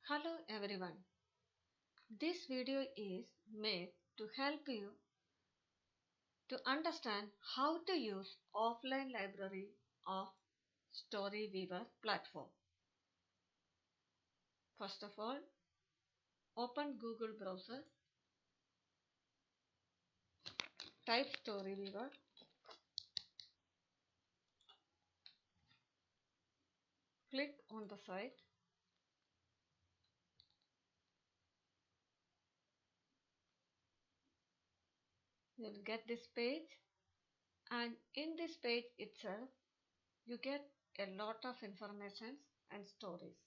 Hello everyone. This video is made to help you to understand how to use offline library of Storyweaver platform. First of all, open Google browser, type Storyweaver, click on the site. You'll get this page, and in this page itself you get a lot of information and stories.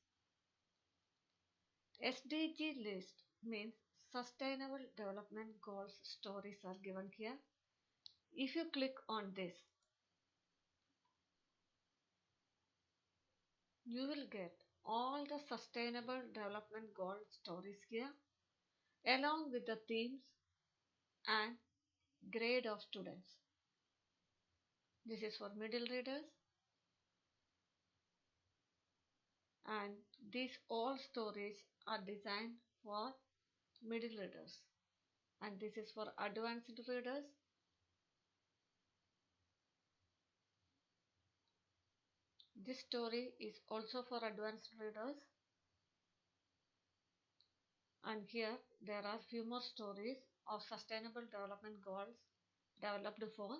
SDG list means Sustainable Development Goals stories are given here. If you click on this, you will get all the Sustainable Development Goal stories here, along with the themes and grade of students. This is for middle readers, and these all stories are designed for middle readers, and this is for advanced readers. This story is also for advanced readers, and here there are few more stories of Sustainable Development Goals developed for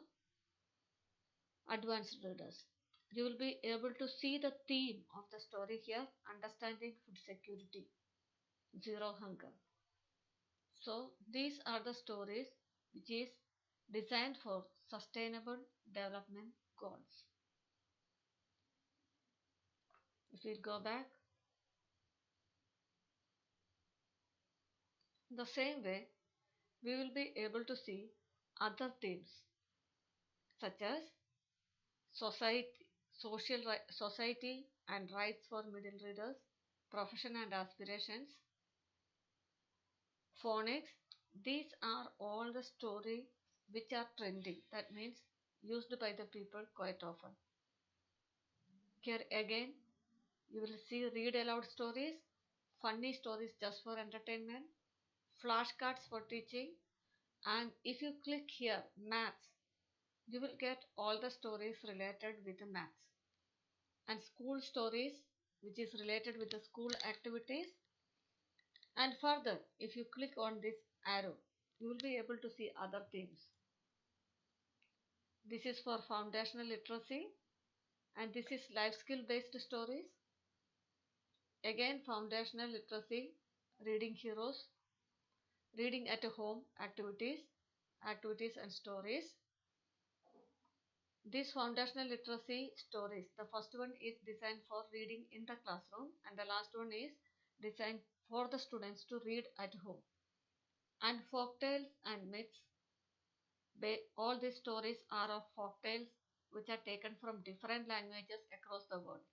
advanced readers. You will be able to see the theme of the story here: understanding food security, zero hunger. So these are the stories which is designed for sustainable development goals. If we go back, the same way we will be able to see other themes such as society, society and rights for middle readers, profession and aspirations, phonics. These are all the stories which are trending, that means used by the people quite often. Here again you will see read aloud stories, funny stories just for entertainment, flashcards for teaching, and if you click here maths, you will get all the stories related with the maths, and school stories which is related with the school activities. And further, if you click on this arrow, you will be able to see other themes. This is for foundational literacy, and this is life skill based stories. Again, foundational literacy, reading heroes, reading at home activities and stories. These foundational literacy stories, the first one is designed for reading in the classroom, and the last one is designed for the students to read at home. And folktales and myths, all these stories are of folktales which are taken from different languages across the world.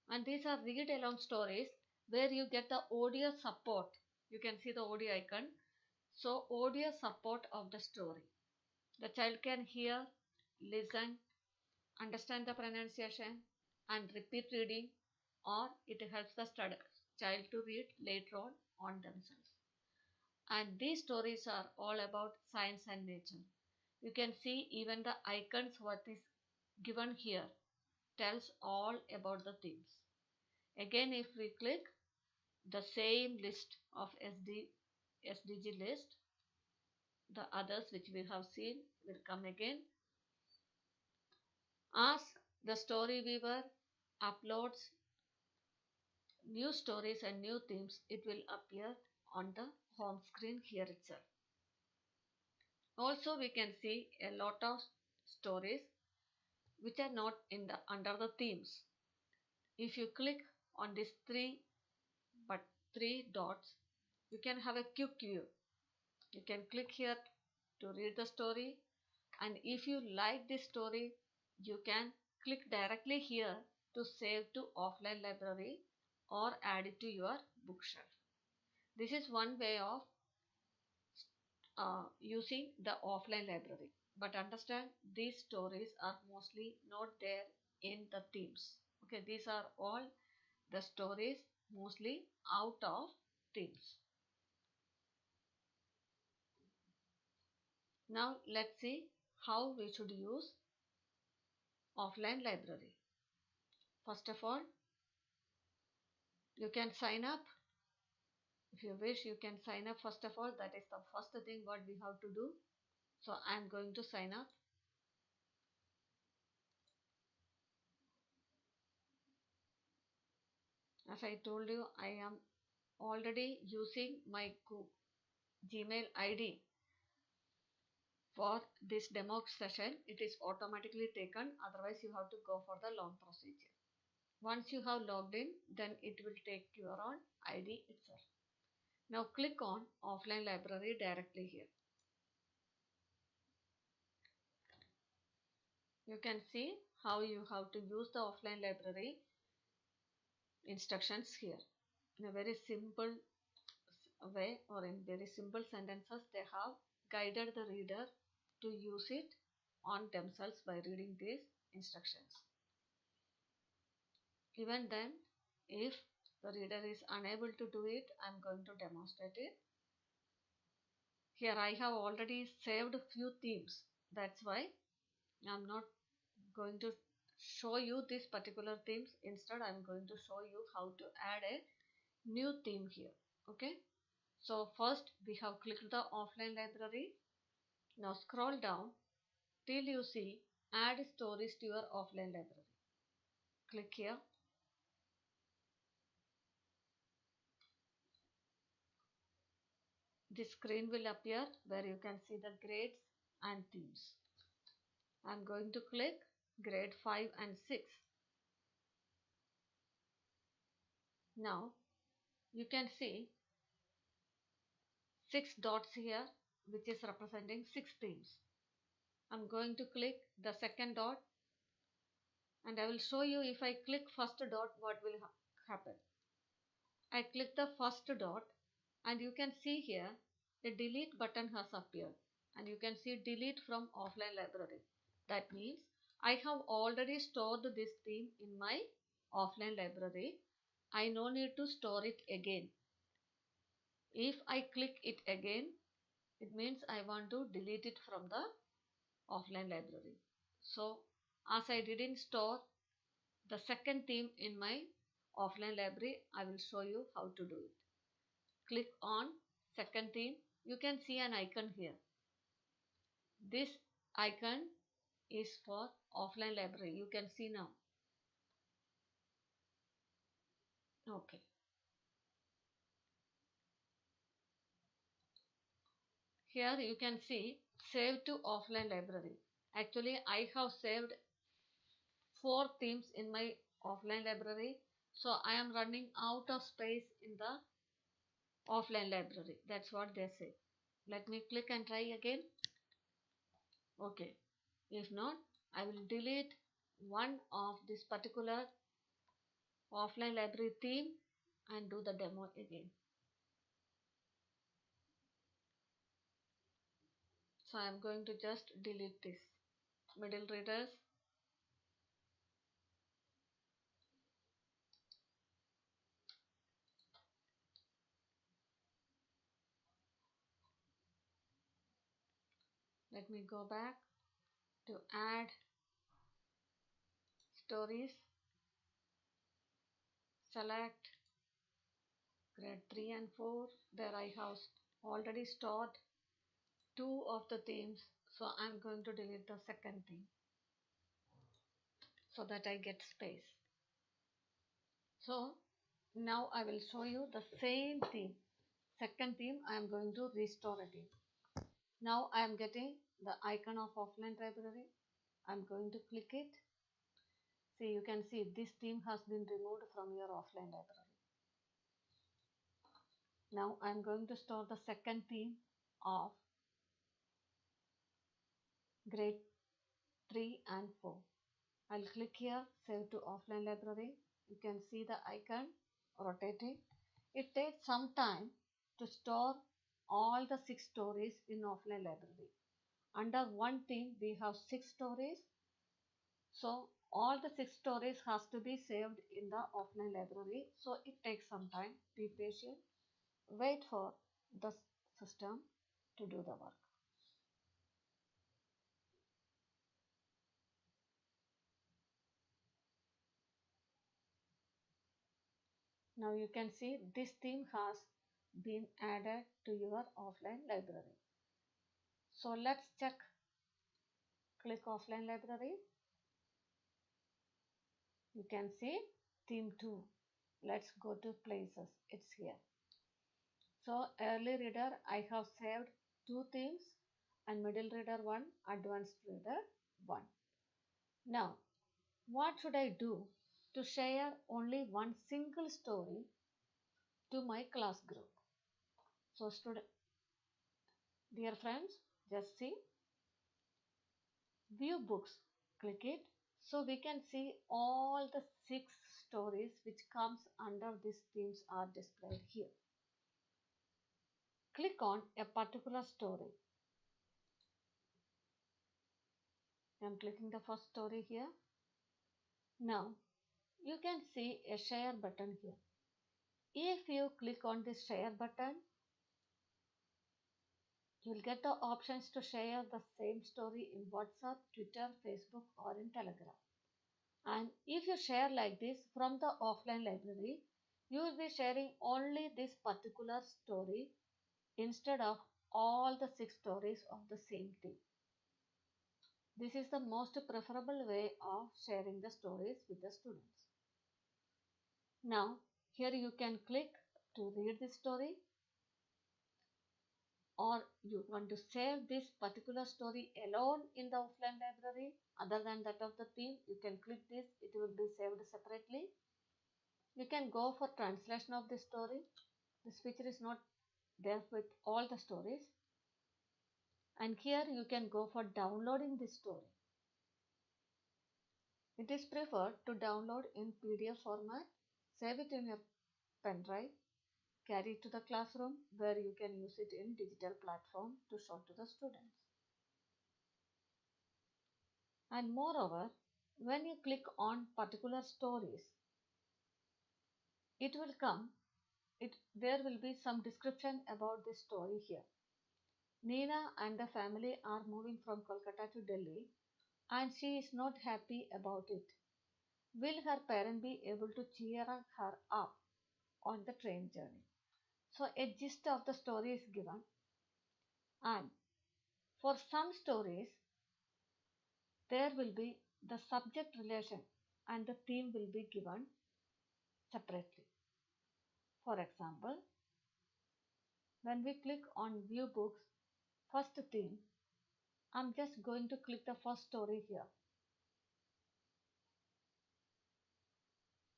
And these are read along stories where you get the audio support. You can see the audio icon. So audio support of the story. The child can hear, listen, understand the pronunciation and repeat reading, or it helps the child to read later on themselves. And these stories are all about science and nature. You can see even the icons what is given here tells all about the themes. Again, if we click the same list of SDG list, the others which we have seen will come again. As the Storyweaver uploads new stories and new themes, it will appear on the home screen here itself. Also, we can see a lot of stories which are not in the under the themes. If you click on these three dots, you can have a quick view. You can click here to read the story, and if you like this story, you can click directly here to save to offline library or add it to your bookshelf. This is one way of using the offline library, but understand these stories are mostly not there in the themes. Okay, these are all the stories mostly out of themes. Now let's see how we should use offline library. First of all, you can sign up. If you wish, you can sign up. First of all, that is the first thing what we have to do. So I am going to sign up. As I told you, I am already using my Gmail ID for this demo session. It is automatically taken, otherwise you have to go for the long procedure. Once you have logged in, then it will take your own ID itself. Now click on offline library directly here. You can see how you have to use the offline library instructions here. In a very simple way or in very simple sentences, they have guided the reader to use it on themselves by reading these instructions. Even then, if the reader is unable to do it, I am going to demonstrate it. Here I have already saved few themes. That's why I am not going to show you this particular themes. Instead, I am going to show you how to add a new theme here. Okay. So first we have clicked the offline library. Now scroll down till you see add stories to your offline library. Click here. This screen will appear where you can see the grades and themes. I am going to click grade 5 and 6. Now you can see 6 dots here, which is representing 6 themes. I'm going to click the second dot and I will show you if I click first dot what will happen. I click the first dot and you can see here the delete button has appeared and you can see delete from offline library. That means I have already stored this theme in my offline library. I no need to store it again. If I click it again, it means I want to delete it from the offline library. So as I didn't store the second theme in my offline library, I will show you how to do it. Click on second theme. You can see an icon here. This icon is for offline library. You can see now. Okay. Here you can see save to offline library. Actually, I have saved 4 themes in my offline library. So I am running out of space in the offline library. That's what they say. Let me click and try again. Okay. If not, I will delete one of this particular offline library theme and do the demo again. So I am going to just delete this. Middle readers. Let me go back to add stories. Select grade 3 and 4. There I have already stored 2 of the themes. So I am going to delete the second theme so that I get space. So now I will show you the same theme. Second theme I am going to restore again. Now I am getting the icon of offline library. I am going to click it. See, you can see this theme has been removed from your offline library. Now I am going to store the second theme of grade 3 and 4. I'll click here, save to offline library. You can see the icon rotating. It takes some time to store all the 6 stories in offline library. Under one theme, we have 6 stories. So All the six stories has to be saved in the offline library, so it takes some time. Be patient, wait for the system to do the work. Now you can see this theme has been added to your offline library. So let's check. Click offline library. You can see theme 2. Let's go to places. It's here. So early reader, I have saved two themes, and middle reader 1, advanced reader 1. Now, what should I do to share only one single story to my class group? So dear friends, just see view books. Click it so we can see all the six stories which comes under these themes are displayed here. Click on a particular story. I am clicking the first story here. Now you can see a share button here. If you click on this share button, you will get the options to share the same story in WhatsApp, Twitter, Facebook, or in Telegram. And if you share like this from the offline library, you will be sharing only this particular story instead of all the six stories of the same theme. This is the most preferable way of sharing the stories with the students. Now, here you can click to read the story, or you want to save this particular story alone in the offline library other than that of the theme. You can click this, it will be saved separately. You can go for translation of the story. This feature is not there with all the stories. And here you can go for downloading this story. It is preferred to download in PDF format, save it in your pen drive, carry it to the classroom where you can use it in digital platform to show to the students. And moreover, when you click on particular stories, it will come, there will be some description about this story here. Neena and the family are moving from Kolkata to Delhi and she is not happy about it. Will her parent be able to cheer her up on the train journey? So a gist of the story is given, and for some stories there will be the subject relation and the theme will be given separately. For example, when we click on view books first theme, I'm just going to click the first story here.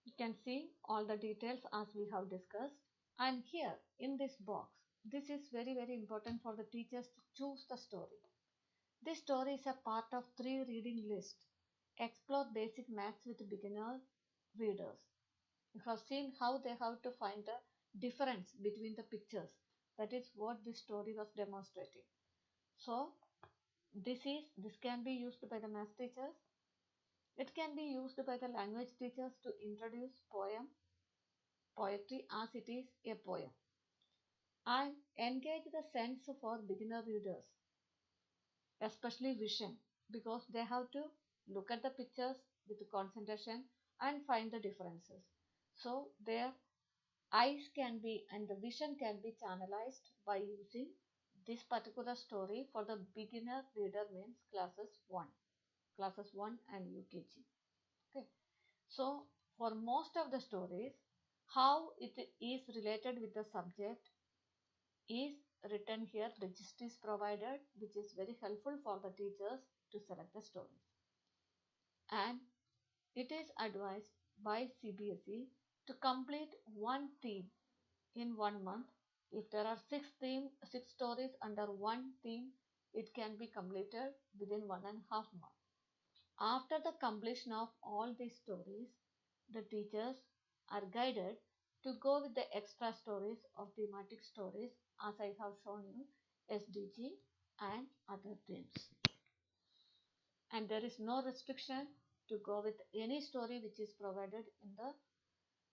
You can see all the details as we have discussed. And here in this box, this is very important for the teachers to choose the story. This story is a part of 3 reading list. Explore basic maths with beginner readers. You have seen how they have to find the difference between the pictures. That is what this story was demonstrating. So this can be used by the math teachers. It can be used by the language teachers to introduce poetry as it is a poem, and engage the sense for beginner readers, especially vision, because they have to look at the pictures with concentration and find the differences. So their eyes can be and the vision can be channelized by using this particular story for the beginner reader means classes 1 and UKG. Okay. So for most of the stories, how it is related with the subject is written here. The gist is provided, which is very helpful for the teachers to select the stories. And it is advised by CBSE to complete one theme in 1 month. If there are six stories under one theme, it can be completed within 1.5 months. After the completion of all these stories, the teachers are guided to go with the extra stories of thematic stories as I have shown you, SDG and other themes. And there is no restriction to go with any story which is provided in the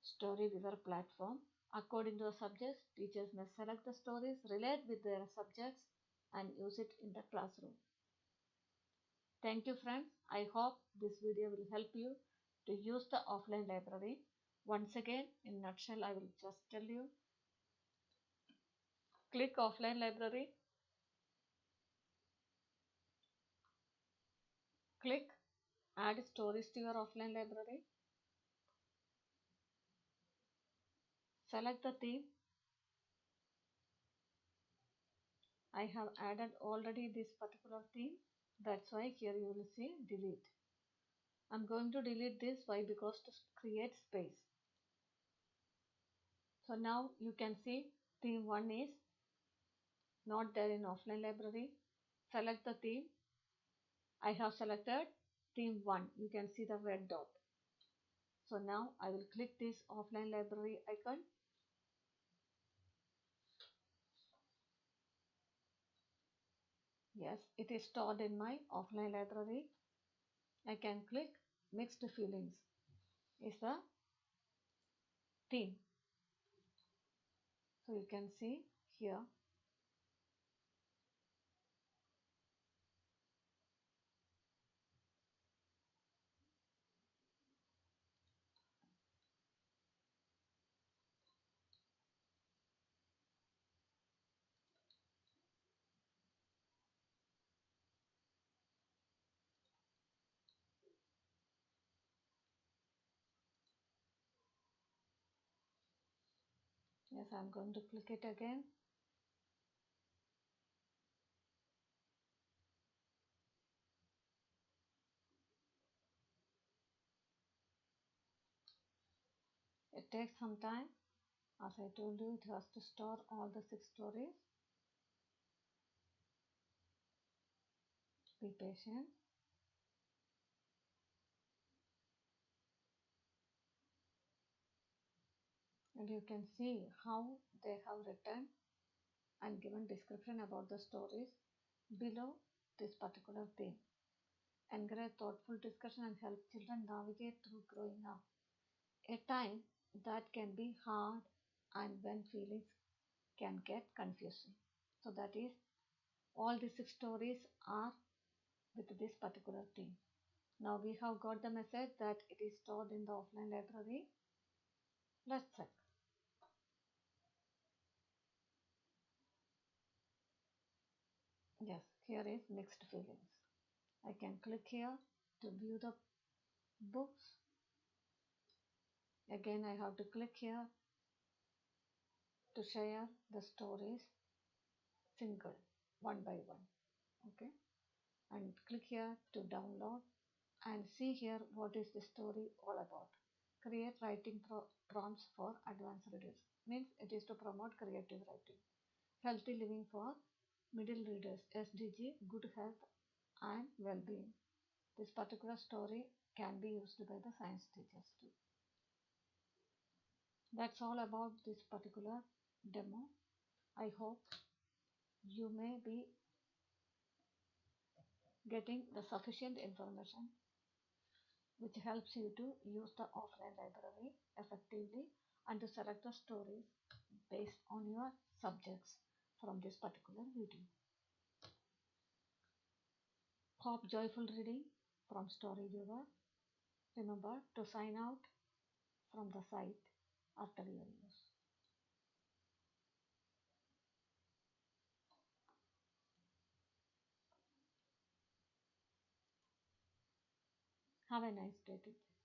Storyweaver platform. According to the subjects, teachers may select the stories, relate with their subjects, and use it in the classroom. Thank you, friends. I hope this video will help you to use the offline library. Once again, in nutshell, I will just tell you. Click offline library, click add stories to your offline library, select the theme. I have added already this particular theme. That's why here you will see delete. I'm going to delete this. Why? Because to create space. So now you can see theme 1 is not there in offline library. Select the theme. I have selected theme 1. You can see the red dot. So now I will click this offline library icon. Yes, it is stored in my offline library. I can click mixed feelings is the theme. So you can see here. Yes, I'm going to click it again. It takes some time. As I told you, it has to store all the 6 stories. Be patient. And you can see how they have written and given description about the stories below this particular theme. Encourage thoughtful discussion and help children navigate through growing up. A time that can be hard and when feelings can get confusing. So that is all the 6 stories are with this particular theme. Now we have got the message that it is stored in the offline library. Let's check. Yes, here is mixed feelings. I can click here to view the books. Again, I have to click here to share the stories single, one by one. Okay, and click here to download and see here what is the story all about. Create writing prompts for advanced readers. Means it is to promote creative writing. Healthy living for middle readers. SDG, good health and well-being. This particular story can be used by the science teachers too. That's all about this particular demo. I hope you may be getting the sufficient information which helps you to use the offline library effectively and to select the stories based on your subjects from this particular video. Hope joyful reading from Storyweaver. Remember to sign out from the site after your use. Have a nice day.